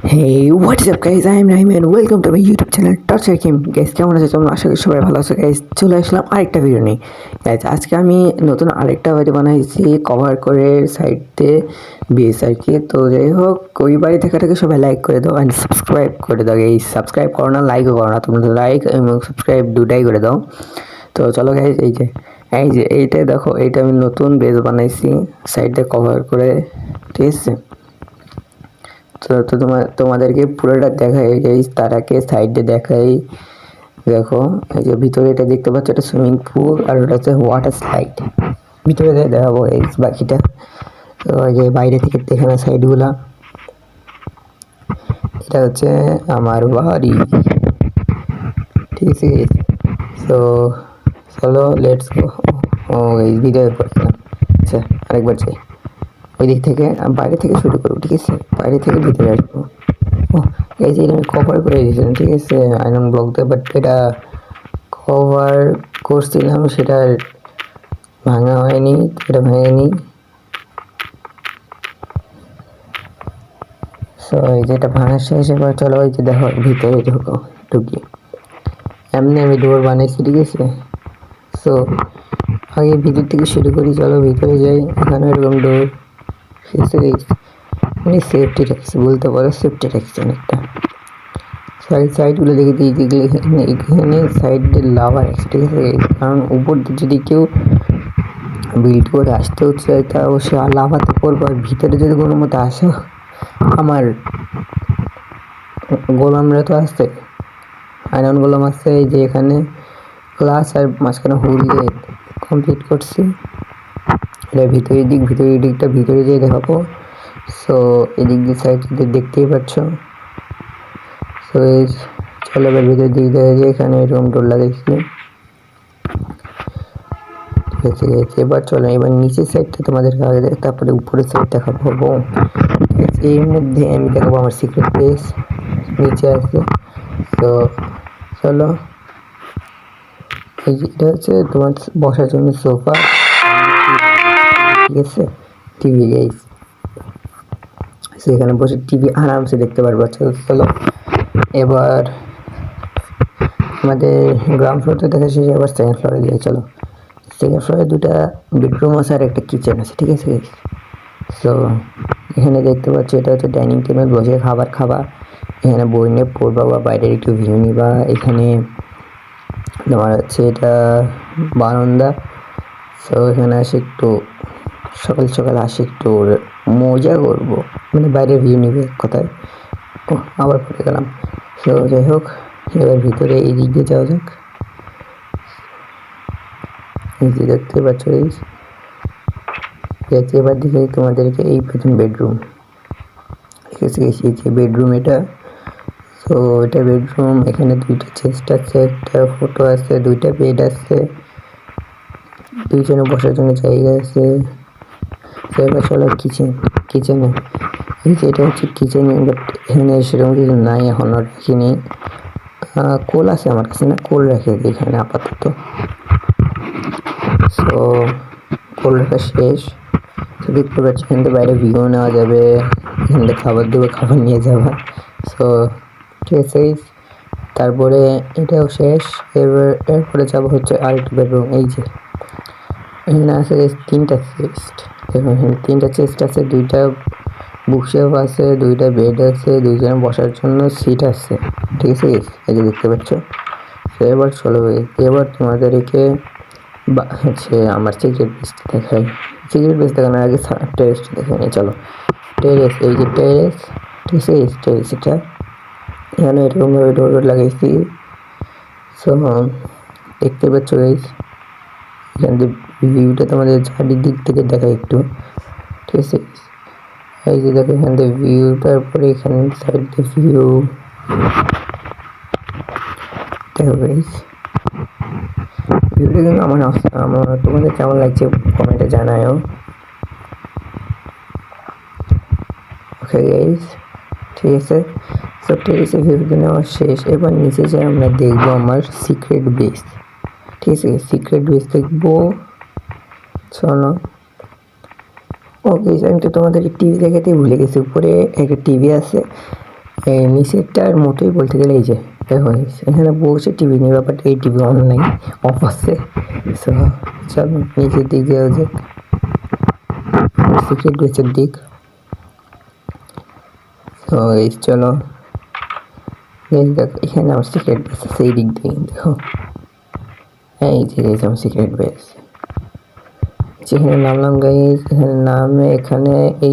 Hey, what is up guys? I am Rahim and welcome to my YouTube channel Torture Game. Guys, কেমন আছো তোমরা? আশা করি সবাই ভালো আছো গাইস। চলে আসলাম আরেকটা ভিডিও নিয়ে। গাইস, আজকে আমি নতুন আরেকটা বাড়ি বানাইছি কভার করে সাইডে বেস আর কি। তো যাই হোক, ওই বাড়ি থেকে সবাই লাইক করে দাও এন্ড সাবস্ক্রাইব করে দাও গাইস। সাবস্ক্রাইব করো না, লাইকও করো না, তোমরা লাইক এবং সাবস্ক্রাইব দুটাই করে দাও। তো চলো গাইস, এই যে এইটা দেখো, এইটা আমি নতুন বেস বানাইছি সাইডে কভার করে, ঠিক আছে। তো তোমাদেরকে পুরোটা দেখাই গাইস, তার আগে সাইডে দেখাই। দেখো, এই যে ভিতরে এটা দেখতে পাচ্ছ, এটা সুইমিং পুল আর ওটা হচ্ছে ওয়াটার স্লাইড। ভিতরে দেখাবো গাইস বাকিটা। তো আগে বাইরে থেকে দেখে না সাইডগুলা। এটা হচ্ছে আমার বাড়ি, ঠিক আছে গাইস। তো চলো লেটস গো। ও গাইস, ভিতরে পড়ছিলাম। আচ্ছা, আরেকবার চাই। ওই দিক থেকে বাইরে থেকে শুরু করবো, ঠিক আছে। বাইরে থেকে ভিতরে আসবো। ও এই যে আমি কভার করে দিয়েছিলাম, ঠিক আছে, আয়রন ব্লক দিয়ে, বাট এটা কভার করছিলাম, সেটা ভাঙা হয়নি, এটা ভাঙেনি। সো এই যে এটা ভাঙা শেষ। এবার চলো ওই যে দেখো ভিতরে ঢুকি। এমনি আমি ডোর বানাইছি, ঠিক আছে। সো আগে ভিতর থেকে শুরু করি, চলো ভিতরে যাই। এখানে এরকম ডোর, ঠিক আছে। মানে সেফটি রাখছে, বলতে পারো সেফটি রাখছে অনেকটা। সাইডগুলো দেখে দিই, যেগুলো এখানে সাইডে লাভা আছে, ঠিক আছে। কারণ উপর দিয়ে যদি কেউ বিল্ড করে আসতেও চায়, তা অবশ্যই লাভাতে পড়বে। আর ভিতরে যদি কোনো মতো আসে, আমার গোলামরা তো আছে, আয়রন গোলাম আছে। এই যে এখানে গ্লাস আর মাঝখানে হুল দিয়ে কমপ্লিট করছি। এটা ভিতরের দিকটা ভিতরে যেয়ে দেখাবো। সো এদিক দিয়ে সাইড দেখতেই পাচ্ছ। সো এই চলো এবার ভিতরের দিক দেখা যায়। এখানে এরকম ডোর লাগাইছি, ঠিক আছে। এবার চলো, এবার নিচের সাইডটা তোমাদেরকে আগে দেখ, তারপরে উপরের সাইড দেখাবো। এর মধ্যে আমি দেখাবো আমার সিক্রেট প্লেস নিচে আছে। তো চলো, এটা হচ্ছে তোমার বসার জন্য সোফা, ঠিক আছে। টিভি গাইস, সেখানে বসে টিভি আরামসে দেখতে পারবো। চলো এবার আমাদের গ্রাউন্ড ফ্লোরটা দেখা শেষে এবার সেকেন্ড ফ্লোরে যাই। চলো, সেকেন্ড ফ্লোরে দুটা বেডরুম আছে আর একটা কিচেন আছে, ঠিক আছে। সো এখানে দেখতে পাচ্ছি, এটা হচ্ছে ডাইনিং টেবিল, বসে খাবার খাবা। এখানে বই নিয়ে পড়বা বা বাইরের একটু ভিউ নিবা। এখানে তোমার হচ্ছে এটা বারান্দা। সো এখানে আসে একটু সকাল সকাল আসে একটু মজা করবো, মানে বাইরে ভিউ নিবে এক কথায়। ও আবার পড়ে গেলাম। সো যাই হোক, এবার ভিতরে এই দিক দিয়ে যাওয়া যাক। এই যে দেখতে পাচ্ছ, এবার দেখে তোমাদেরকে এই প্রথম বেডরুম, ঠিক আছে। এই যে বেডরুম এটা। তো এটা বেডরুম, এখানে দুইটা চেস্ট আছে, একটা ফটো আছে, দুইটা বেড আছে, দুইজনে বসার জন্য জায়গা আছে। তো এবার চলো কিচেনে। এই যে এটা হচ্ছে কিচেনে, বাট এখানে সেরকম কিছু নাই, এখনও রাখিনি। কোল আছে আমার কাছে, না কোল রেখে দিই এখানে আপাতত। সো কোল রাখা শেষ। তো দেখতে পাচ্ছি এখান থেকে বাইরে ভিউ নেওয়া যাবে, এখান থেকে খাবার দেবে, খাবার নিয়ে যাবা। সো ঠিক আছে, তারপরে এটাও শেষ। এরপরে যাবো হচ্ছে আরেকটা বেডরুম। এই যে এখানে আছে তিনটা চেস্ট, দেখুন এখানে তিনটা চেস্ট আছে, দুইটা বুকশেলফ আছে, দুইটা বেড আছে, দুইজনে বসার জন্য সিট আছে, ঠিক আছে। এই যে দেখতে পাচ্ছ। তো এবার চলো, এবার তোমাদেরকে হচ্ছে আমার সিক্রেট বেস দেখাই। সিক্রেট বেস দেখানোর আগে টেরেস দেখে নিই। চলো টেরেস, এই যে টেরেস, ঠিক আছে। টেরেস এটা এখানে এরকমভাবে ডোর লাগাইছি। সো দেখতে পাচ্ছ গাইস, এখান থেকে ভিউটা তোমাদের চারিদিক থেকে দেখায় একটু, ঠিক আছে। এই যে দেখো এখান থেকে ভিউ, তারপরে এখানে সাইড দিয়ে ভিউ দেখো গাইস। ভিউটা কিন্তু আমার তোমাদের কেমন লাগছে কমেন্টে জানাও। ওকে গাইস, ঠিক আছে। তো টেরেসে ভিউ নেওয়া শেষ। এবার নিচে যে আমরা দেখবো আমার সিক্রেট বেস, ঠিক আছে। সিক্রেট বেস দেখবো, চলো। ওকে, আমি তো তোমাদেরকে টিভি দেখাতেই ভুলে গেছি। উপরে একটা টিভি আছে, এই নিচেরটার মতোই বলতে গেলে এই যে দেখো এখানে বসে টিভি নিয়ে ব্যাপারটা, এই টিভি অন নাই, অফ আছে। সো চলো নিচের দিক যাওয়া যাক, সিক্রেট বেসের দিক। তো এই চলো দেখো এখানে আমার সিক্রেট বেস আছে, এই দিক দিয়ে দেখো, এই যে আমার সিক্রেট বেস। যেখানে নামলাম গাইস, এখানে নামে এখানে এই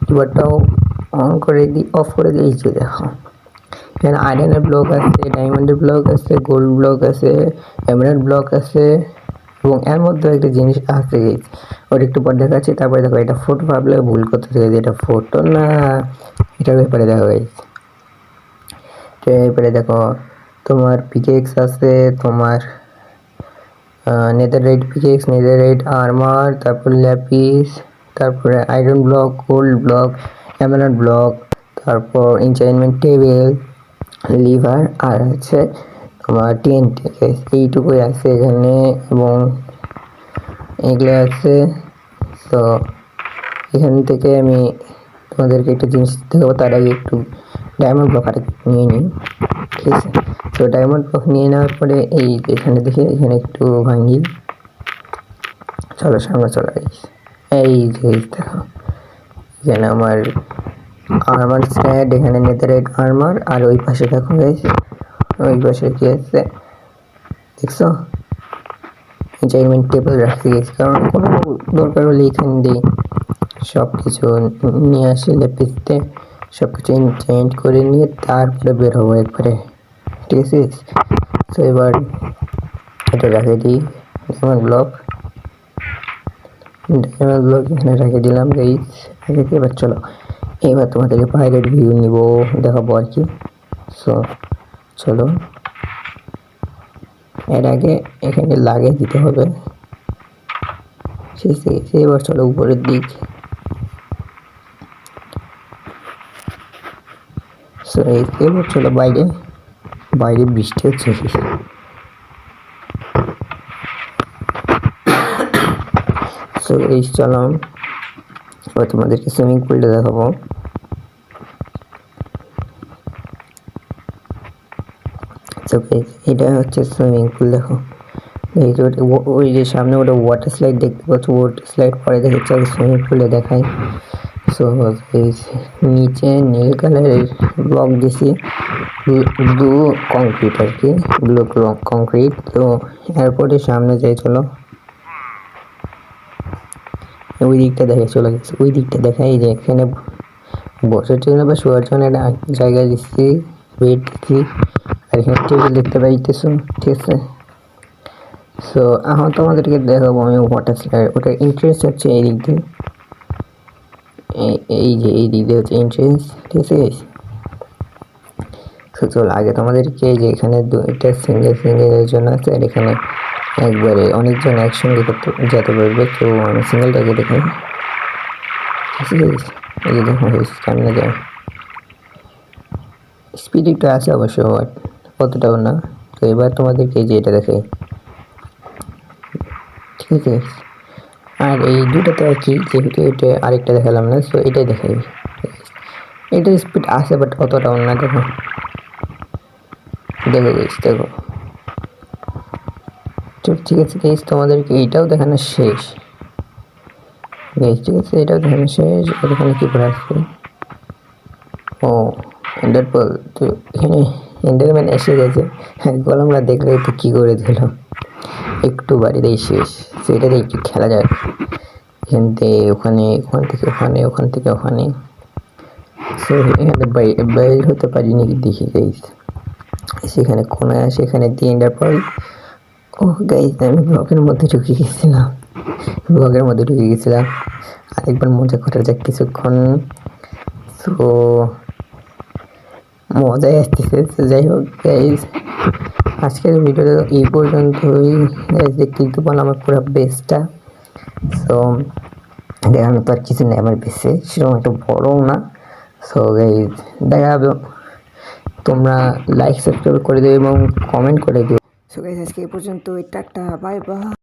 কিবোর্ডটাও অন করে দিই, অফ করে দিই। এই যে দেখো এখানে আয়রনের ব্লক আছে, ডায়মন্ডের ব্লক আছে, গোল্ড ব্লক আছে, এমারাল্ড ব্লক আছে, এবং এর মধ্যে একটা জিনিস আছে গাইস, ওর একটু পর দেখাচ্ছি। তারপরে দেখো এটা ফটো ভাবলে ভুল করতে থাকে, এটা ফটো না, এটার ব্যাপারে দেখো গাইস। তো এরপরে দেখো তোমার পিকেক্স আছে, তোমার নেদাররাইট পিকেক্স, নেদাররাইট আর্মার, তারপর ল্যাপিস, তারপরে iron block, gold block, Emerald block, তারপর এনচেইনমেন্ট টেবিল, লিভার, আর হচ্ছে তোমার টিএনটি। এইটুকুই আছে এখানে, এবং এগুলো আছে। তো এখান থেকে আমি তোমাদেরকে একটা জিনিস দেখাবো, তার আগে একটু ডায়মন্ড ব্লক আরেকটু নিয়ে নিই, ঠিক আছে? তো ডায়মন্ড ব্লক নিয়ে নেওয়ার পরে এই এখানে দেখি, এখানে একটু ভাঙি, চলো সামনে চলে আসি। এই যে দেখো এখানে আমার আর্মার স্ট্যান্ড, এখানে নেদাররাইট আর্মার, আর ওই পাশে দেখো গাইস, ওই পাশে কি আছে দেখছো, এনচেইনমেন্ট টেবিল রাখছি গাইস, কারণ কোনো দরকার হলে এখানে দিই সব কিছু নিয়ে আসি, লেপিসতে সব কিছু এনচেইন্ট করে নিয়ে তারপরে বের হবো একবারে, ঠিক আছে? তো এবার এটা রেখে দিই, ডায়মন্ড ব্লক এখানে রেখে দিলাম গাইস। এবার চলো এবার তোমাদেরকে বাইরের ভিউ নিব, দেখাবো আর কি। সো চলো, এর আগে এখানে লাগিয়ে দিতে হবে, ঠিক আছে? এবার চলো উপরের দিক। সো এবার চলো বাইরে, বাইরে বৃষ্টি হচ্ছে। সো এই চলাম, এবার তোমাদেরকে সুইমিং পুলটা দেখাবো। এটা হচ্ছে সুইমিং পুল, দেখো এই যে ওই যে সামনে ওটা ওয়াটার স্লাইড দেখতে পাচ্ছ, ওয়াটার স্লাইড পরে দেখেছি, আগে সুইমিং পুলে দেখাই। সো এই নিচে নীল কালারের ব্লক দিছি, ব্লু কংক্রিট আর কি, ব্লু কংক্রিট। তো এরপরে সামনে যাই, চলো ওই দিকটা দেখে চলে গেছে, ওই দিকটা দেখাই যে এখানে বসার জন্য বা শোয়ার জন্য একটা জায়গা দিচ্ছি, বেড দিচ্ছি, আর এখানে টেবিল দেখতে পাইতেছো, ঠিক আছে? সো এখন তোমাদেরকে দেখাবো আমি ওয়াটার স্লাইড, ওটার এন্ট্রেন্স হচ্ছে এই দিক দিয়ে, এই যে এই দিক দিয়ে হচ্ছে এন্ট্রেন্স, ঠিক আছে? সো চলো আগে তোমাদেরকে এই যে এখানে দুইটা সিঙ্গেলের জন্য আছে, আর এখানে একবারে অনেকজন একসঙ্গে যেতে পারবে। তো আমি সিঙ্গেলটাকে দেখাই, ঠিক আছে? এই যে দেখো সামনে যায়, স্পিড একটু আছে অবশ্য, বাট অতটাও না। তো এবার তোমাদেরকে এই যে এটা দেখাই, ঠিক আছে? আর এই দুটাতে আর কি, যেহেতু এটা আরেকটা দেখালাম না, সো এটাই দেখাই। এটা স্পিড আছে বাট অতটাও না, দেখো দেখো গাইস, দেখো। তো ঠিক আছে গাইস, তোমাদেরকে এইটাও দেখানো শেষ গাইস, ঠিক আছে? এটাও দেখানো শেষ। এখানে কি করে আসছে, ও এন্ডারপল। তো এখানে এন্ডারম্যান এসে গেছে, গোলামরা দেখলে তো কি করে দিল, একটু বাড়িতেই শেষ। সেটাতে একটু খেলা যায়, এখান থেকে ওখানে, ওখান থেকে ওখানে, ওখান থেকে ওখানে। সো এখানে বাইরে হতে পারি নাকি দেখি গাইস, সেখানে কোনায় আসে, এখানে দিয়ে এন্ডারপল। ও গাইস, আমি ব্লগের মধ্যে ঢুকে গেছিলাম, আরেকবার মজা করা যাক কিছুক্ষণ। তো মজাই আসতেছে। যাই হোক গাইস, আজকের ভিডিওটা এই পর্যন্তই গাইস। দেখতে পারলাম আমার পুরো বেসটা। সো দেখানো তো আর কিছু নেই আমার বেসে, সেরকম একটা বড়ও না। সো গাইস দেখা হবে, তোমরা লাইক সাবস্ক্রাইব করে দিও এবং কমেন্ট করে দিও। সো গাইস আজকে এই পর্যন্ত, টাটা, বাই বাই।